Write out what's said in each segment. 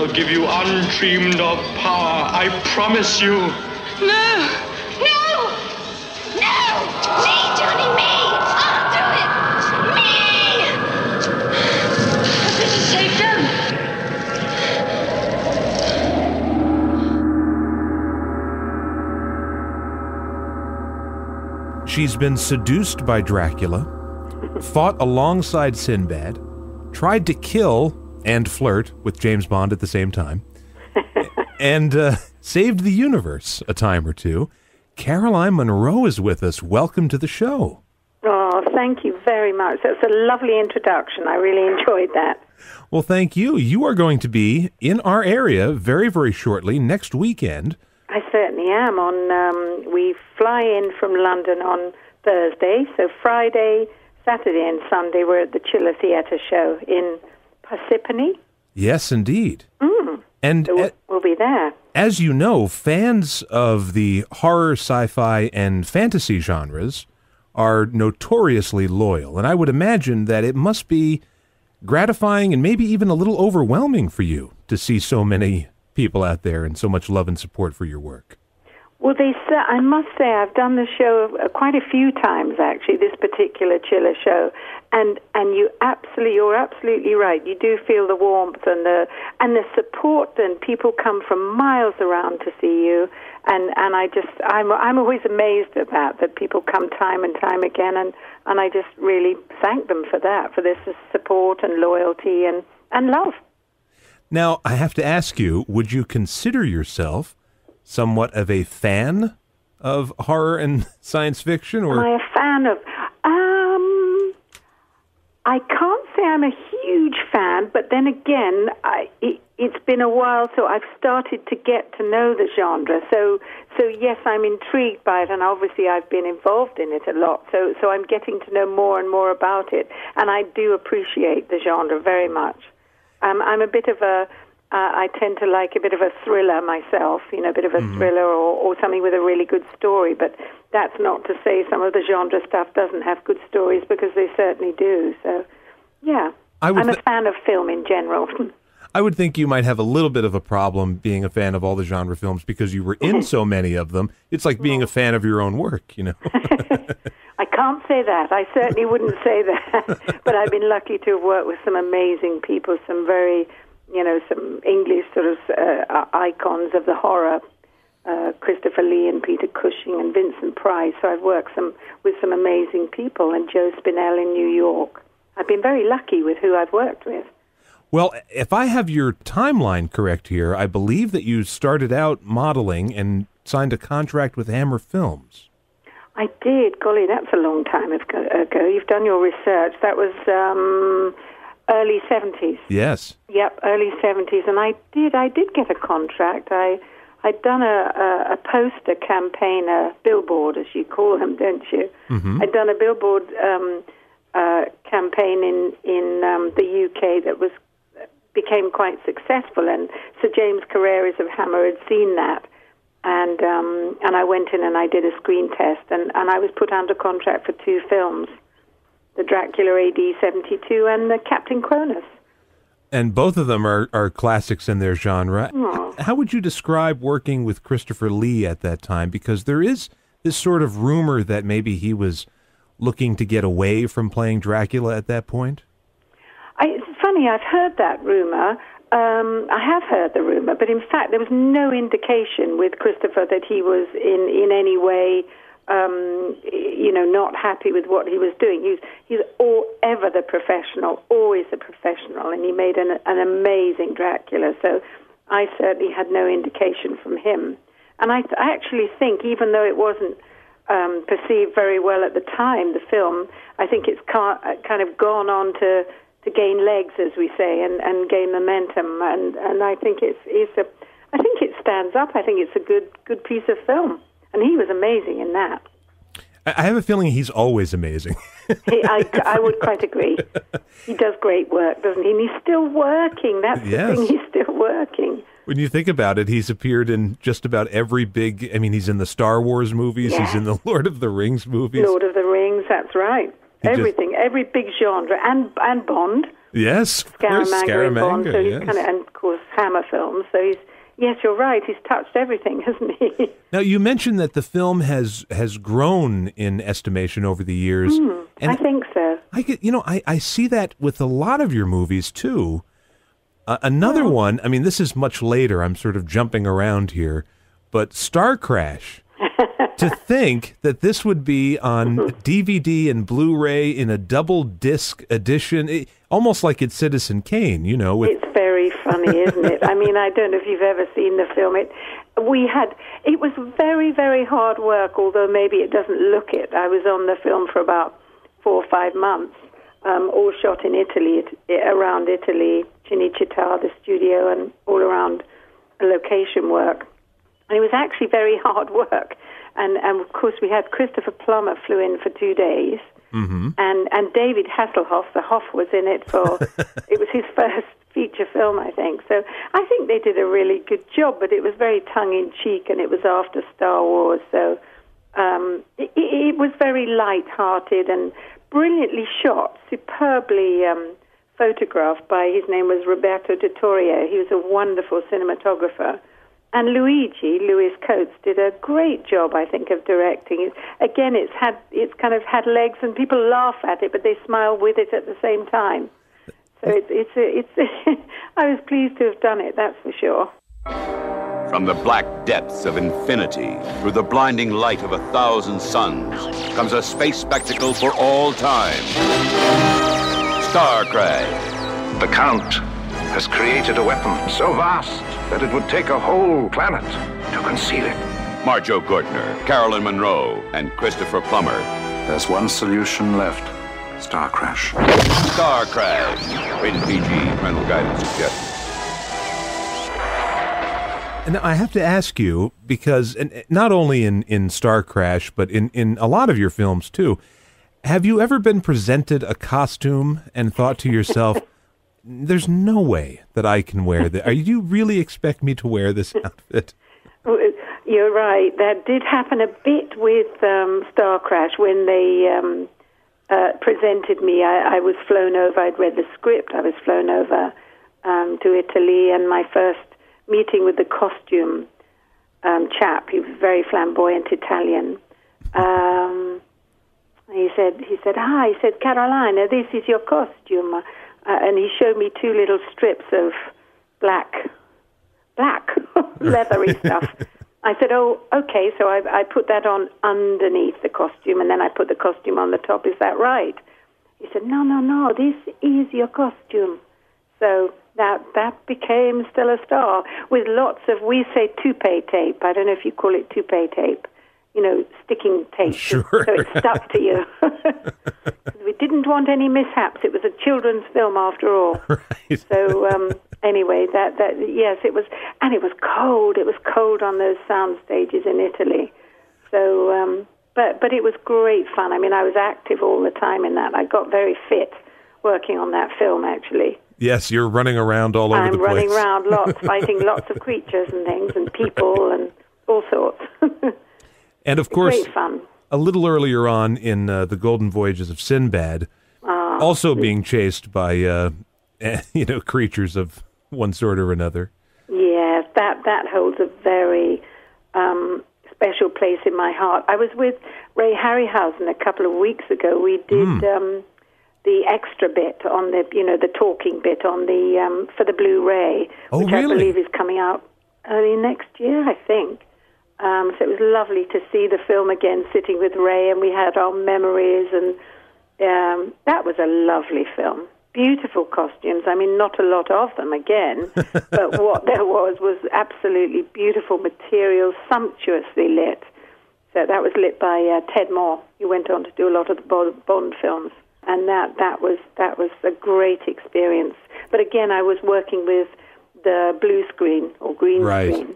I'll give you untrimmed of power, I promise you. No! No! No! Me, Johnny, me! I'll do it! Me! But this is Satan! She's been seduced by Dracula, fought alongside Sinbad, tried to kill and flirt with James Bond at the same time, and saved the universe a time or two. Caroline Munro is with us. Welcome to the show. Oh, thank you very much. That's a lovely introduction. I really enjoyed that. Well, thank you. You are going to be in our area very, very shortly, next weekend. I certainly am. We fly in from London on Thursday, so Friday, Saturday and Sunday we're at the Chiller Theatre show in Parsippany. Yes, indeed. And so we'll be there. As you know, fans of the horror, sci-fi, and fantasy genres are notoriously loyal, and I would imagine that it must be gratifying and maybe even a little overwhelming for you to see so many people out there and so much love and support for your work. Well, I must say I've done the show quite a few times, actually, this particular Chiller show, and you're absolutely right. You do feel the warmth and the support, and people come from miles around to see you, and I'm always amazed at that people come time and time again, and I just really thank them for that, for this support and loyalty and love. Now, I have to ask you, would you consider yourself somewhat of a fan of horror and science fiction? Or am I a fan of... I can't say I'm a huge fan, but then again, it's been a while, so I've started to get to know the genre. So yes, I'm intrigued by it, and obviously I've been involved in it a lot. So I'm getting to know more and more about it, and I do appreciate the genre very much. I'm a bit of I tend to like a bit of a thriller myself, a bit of a thriller or something with a really good story. But that's not to say some of the genre stuff doesn't have good stories, because they certainly do. So, yeah, I'm a fan of film in general. I would think you might have a little bit of a problem being a fan of all the genre films because you were in so many of them. It's like being a fan of your own work, I can't say that. I certainly wouldn't say that. But I've been lucky to have worked with some amazing people, some very... some English sort of icons of the horror, Christopher Lee and Peter Cushing and Vincent Price. So I've worked with some amazing people, and Joe Spinell in New York. I've been very lucky with who I've worked with. Well, if I have your timeline correct here, I believe that you started out modeling and signed a contract with Hammer Films. I did. Golly, that's a long time ago. You've done your research. That was... early 70s. Yes. Yep, early 70s. And I did get a contract. I'd done a poster campaign, a billboard, as you call them, don't you? Mm-hmm. I'd done a billboard campaign in the UK that became quite successful. And Sir James Carreras of Hammer had seen that. And I went in and I did a screen test. And I was put under contract for 2 films. The Dracula A.D. 72 and the Captain Cronus. And both of them are classics in their genre. Aww. How would you describe working with Christopher Lee at that time? Because there is this sort of rumor that maybe he was looking to get away from playing Dracula at that point. It's funny, I've heard that rumor. I have heard the rumor, but in fact there was no indication with Christopher that he was in any way... not happy with what he was doing. He's ever the professional, always the professional, and he made an amazing Dracula. So I certainly had no indication from him. And I actually think, even though it wasn't perceived very well at the time, the film, I think it's kind of gone on to gain legs, as we say, and gain momentum. And I think I think it stands up. I think it's a good piece of film. And he was amazing in that. I have a feeling he's always amazing. I would quite agree. He does great work, doesn't he? And he's still working. That's the thing. He's still working. When you think about it, he's appeared in just about every big... I mean, he's in the Star Wars movies. Yes. He's in the Lord of the Rings movies. Lord of the Rings, that's right. Everything. Every big genre. And Bond. Yes, of course, Scaramanga in Bond. So he's yes. and of course Hammer films. So he's, yes, you're right. He's touched everything, hasn't he? Now, you mentioned that the film has grown in estimation over the years. And I think so. I see that with a lot of your movies, too. Another one, I mean, this is much later. I'm sort of jumping around here. But Star Crash. To think that this would be on DVD and Blu-ray in a double disc edition, almost like it's Citizen Kane, It's very funny, isn't it? I mean, I don't know if you've ever seen the film. It was very, very hard work, although maybe it doesn't look it. I was on the film for about 4 or 5 months, all shot in Italy, around Italy, Cinecittà, the studio, and all around location work. And it was actually very hard work. And of course, we had Christopher Plummer flew in for 2 days, and David Hasselhoff, the Hoff, was in it for. It was his first feature film, I think. So I think they did a really good job, but it was very tongue in cheek, and it was after Star Wars, so it was very light-hearted and brilliantly shot, superbly photographed by. His name was Roberto Dittorio. He was a wonderful cinematographer. And Louis Coates, did a great job, I think, of directing it. Again, it's kind of had legs, and people laugh at it, but they smile with it at the same time. So it's I was pleased to have done it, that's for sure. From the black depths of infinity, through the blinding light of 1,000 suns, comes a space spectacle for all time. Star Crash. The Count has created a weapon so vast that it would take a whole planet to conceal it. Marjo Gortner, Caroline Munro, and Christopher Plummer. There's one solution left. Star Crash. Star Crash. Rated PG. Parental guidance suggested. And I have to ask you, because not only in Star Crash, but in a lot of your films, too, have you ever been presented a costume and thought to yourself, there's no way that I can wear this? Are you really expect me to wear this outfit? You're right. That did happen a bit with Star Crash when they presented me. I was flown over. I'd read the script. I was flown over to Italy, and my first meeting with the costume chap, he was very flamboyant Italian. He said, "Hi," he said, "Caroline, this is your costume." And he showed me 2 little strips of black leathery stuff. I said, "Oh, okay." So I put that on underneath the costume, and then I put the costume on the top. Is that right? He said, No, this is your costume. So that became still a star with lots of, we say toupee tape. I don't know if you call it toupee tape. Sticking tape. Sure. So it stuck to you. We didn't want any mishaps. It was a children's film after all. Right. So anyway, that yes, it was, and it was cold. It was cold on those sound stages in Italy. So, but it was great fun. I mean, I was active all the time in that. I got very fit working on that film, actually. Yes, you're running around all over the place. I'm running around lots, fighting lots of creatures and things and people and all sorts. And of course, great fun. A little earlier on in the Golden Voyages of Sinbad, also being chased by creatures of one sort or another. Yes, that holds a very special place in my heart. I was with Ray Harryhausen a couple of weeks ago. We did the extra bit on the talking bit on the for the Blu-ray, which really? I believe is coming out early next year, I think. So it was lovely to see the film again, sitting with Ray, and we had our memories, and that was a lovely film. Beautiful costumes. I mean, not a lot of them, again, but what there was absolutely beautiful materials, sumptuously lit. So that was lit by Ted Moore. He went on to do a lot of the Bond films, and that was a great experience. But again, I was working with the blue screen or green screen.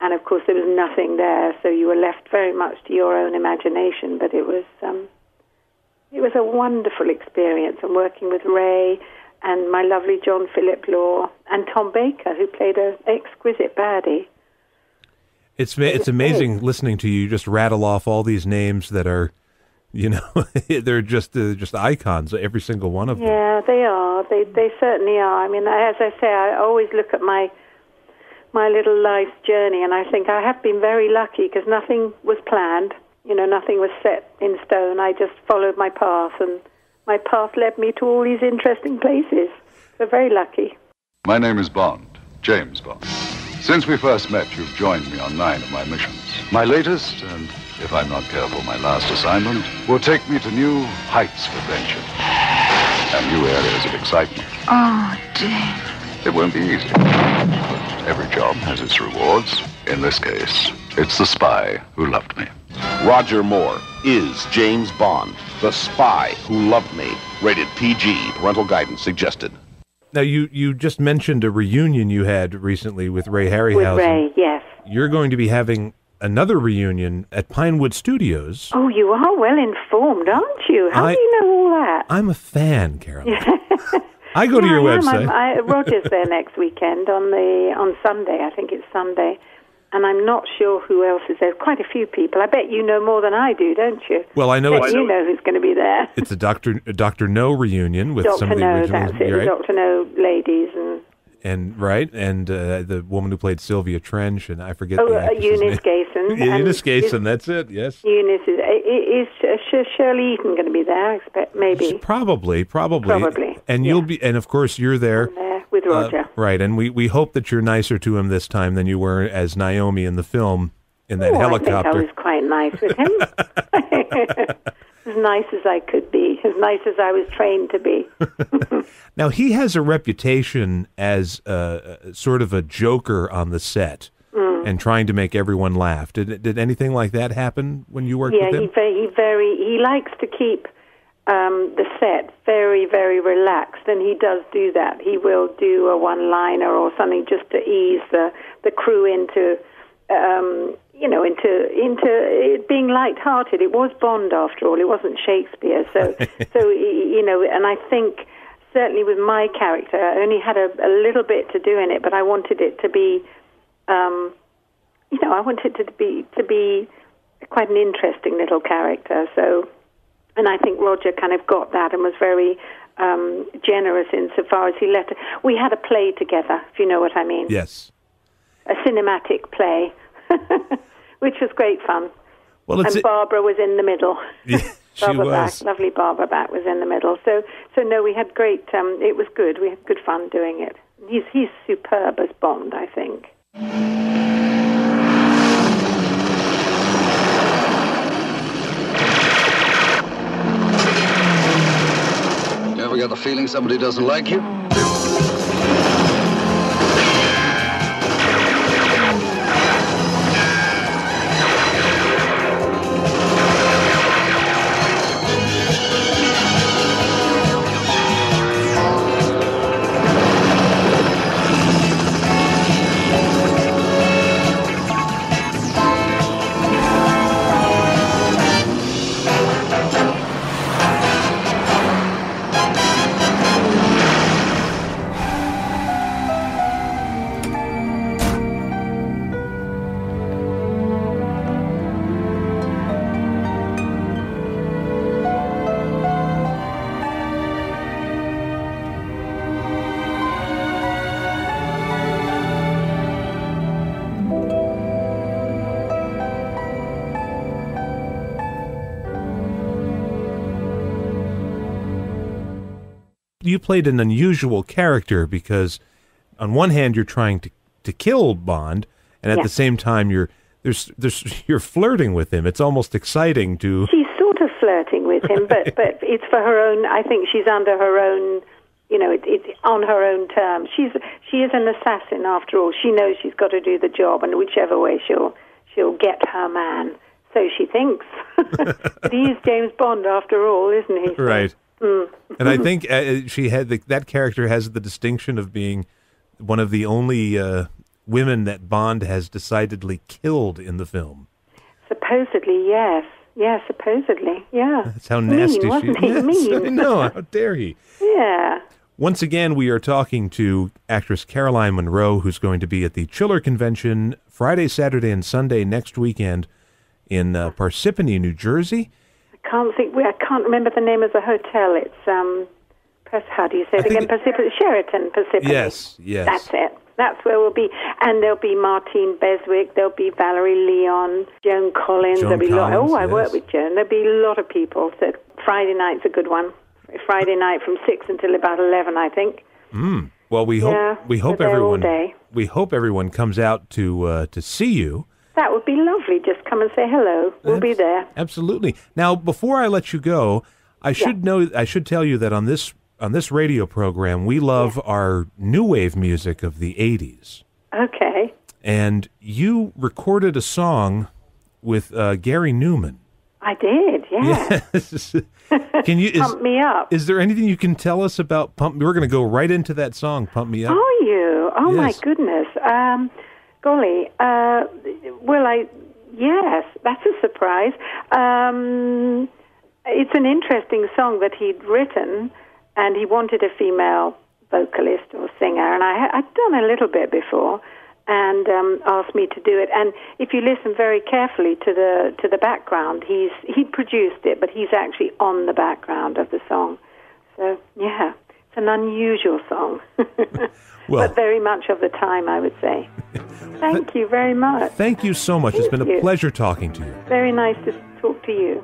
And, of course, there was nothing there, so you were left very much to your own imagination. But it was a wonderful experience, and working with Ray and my lovely John Philip Law and Tom Baker, who played an exquisite baddie. It's amazing listening to you just rattle off all these names that are You know, they're just icons, every single one of them. Yeah, they are. They certainly are. I mean, as I say, I always look at my little life journey, and I think I have been very lucky because nothing was planned. You know, nothing was set in stone. I just followed my path, and my path led me to all these interesting places. So very lucky. My name is Bond, James Bond. Since we first met, you've joined me on 9 of my missions. My latest, and if I'm not careful, my last assignment, will take me to new heights of adventure and new areas of excitement. Oh, James. It won't be easy, but every job has its rewards. In this case, it's the spy who loved me. Roger Moore is James Bond, the spy who loved me. Rated PG. Parental guidance suggested. Now, you just mentioned a reunion you had recently with Ray Harryhausen. With Ray, yes. You're going to be having another reunion at Pinewood Studios. Oh, you are well informed, aren't you? How do you know all that? I'm a fan, Caroline. I go to your website. Roger's there next weekend on Sunday. I think it's Sunday. And I'm not sure who else is there. Quite a few people. I bet you know more than I do, don't you? Well, I know you know who's going to be there. It's a Dr. No reunion with Dr. some of the No, originals. that's it. Right? Dr. No ladies and the woman who played Sylvia Trench, and I forget the Eunice name. Gayson. Eunice Gayson, that's it. Yes. Eunice is Shirley Eaton going to be there? I expect maybe. Probably. And you'll be, and of course you're there. I'm there with Roger. Right, and we hope that you're nicer to him this time than you were as Naomi in the film in that helicopter. I think I was quite nice with him. As nice as I could be, as nice as I was trained to be. Now, he has a reputation as sort of a joker on the set and trying to make everyone laugh. Did anything like that happen when you worked with him? He likes to keep the set very, very relaxed, and he does do that. He will do a one-liner or something just to ease the crew into it being light-hearted. It was Bond, after all. It wasn't Shakespeare. So, and I think certainly with my character, I only had a little bit to do in it, but I wanted it to be, I wanted it to be quite an interesting little character. So, and I think Roger kind of got that and was very generous insofar as he let it. We had a play together, if you know what I mean. Yes. A cinematic play, which was great fun. Well, and Barbara was in the middle. Yeah, she Barbara was. Back, lovely Barbara Back was in the middle. So no, we had great. It was good. We had good fun doing it. He's superb as Bond, I think. You ever get the feeling somebody doesn't like you? You played an unusual character because on one hand you're trying to kill Bond, and at the same time you're flirting with him. It's almost exciting to. She's sort of flirting with him, but it's for her own. I think she's under her own. It's on her own terms. She is an assassin after all. She knows she's got to do the job, and whichever way she'll get her man. So she thinks. But he is James Bond after all, isn't he? Right. And I think she had that character has the distinction of being one of the only women that Bond has decidedly killed in the film. Supposedly, yes. Yeah, supposedly, yeah. That's how nasty wasn't she he? is. Mean. I know, how dare he? Yeah. Once again, we are talking to actress Caroline Munro, who's going to be at the Chiller Convention Friday, Saturday, and Sunday next weekend in Parsippany, New Jersey. I can't remember the name of the hotel. It's how do you say it again? Sheraton Pacific. Yes. That's it. That's where we'll be. And there'll be Martine Beswick, there'll be Valerie Leon, Joan Collins. I work with Joan. There'll be a lot of people. So Friday night's a good one. Friday night from 6 until about 11, I think. Well, we hope everyone comes out to see you. That would be lovely. Just come and say hello. We'll be there. Absolutely. Now, before I let you go, I should tell you that on this radio program, we love our new wave music of the 80s. Okay. And you recorded a song with Gary Numan. I did, yeah. Yes. Pump Me Up. Is there anything you can tell us about Pump Me? We're going to go right into that song, Pump Me Up. Are you? Oh, yes. My goodness. Golly. Yes, that's a surprise. It's an interesting song that he'd written, and he wanted a female vocalist or singer, and I'd done a little bit before, and asked me to do it. And if you listen very carefully to the background, he produced it, but he's actually on the background of the song. So yeah, it's an unusual song, but very much of the time, I would say. Thank you very much. Thank you so much. It's been a pleasure talking to you. Very nice to talk to you.